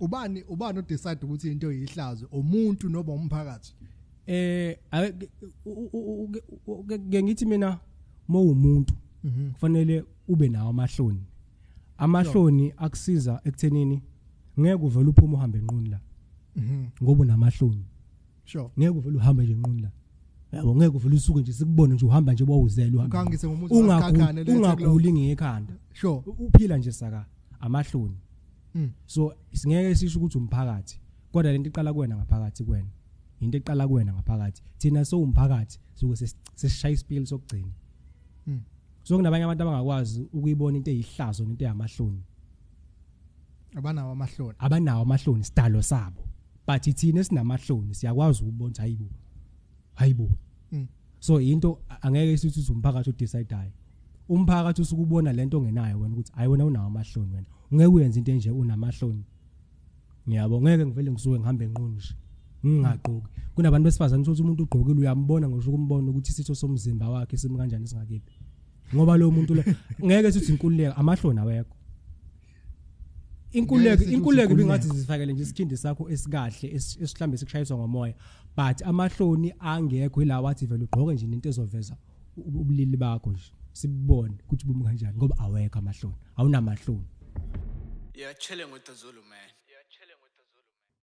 ubani odecide ukuthi into yihlazo umuntu noba umphakathi ngithi mina umuntu kufanele ube nawo amahloni akusiza ekuthenini ngeke uvele uphume uhambe enquni la ngoba unamahloni sure ngeke uvele uhambe nje enquni la yabo ngeke uvele usuke nje sikubone nje uhamba nje bawuzela uhamba ukangise ngomuntu wakhakhane ungaguli ngekhanda sure uphila nje saka amahloni so singeke sisho ukuthi umphakathi kodwa lento iqala kuwena ngaphakathi kuwena into eqala kuwena ngaphakathi thina umphakathi suke sesishaya isipili sokugcina so kunabanye abantu abangakwazi ukuyibona into eyihlazo nento eyamahloni abanawo amahloni sidalo sabo but thina sinamahloni siyakwazi ukubona hayibo so into angeke sithi umphakathi odecideayo umphakathi usukubona lento ongenayo wena ukuthi hayi wena unawo amahloni wena ungeke uyenze into enje unamahloni ngiyabo ngeke ngivele ngisuke ngihambe enquni nje ngingaqoki kunabantu besifazana ukuthi umuntu ugqokile uyambona ngisho ukumbona ukuthi isitho somzimba wakhe simi kanjani singakephi ngoba lo muntu le ngeke sithi inkululeko amahloni awekho inkululeko bingathi zifakele nje isikhindi sakho esikahle esihlambe sikushayiswa ngomoya but amahloni angekho ila wathi vele ugqoke nje into ezoveza ubulili bakho nje sibone ukuthi bumi kanjani ngoba awekho amahloni awunamahloni yeah chilling with the Zulu man.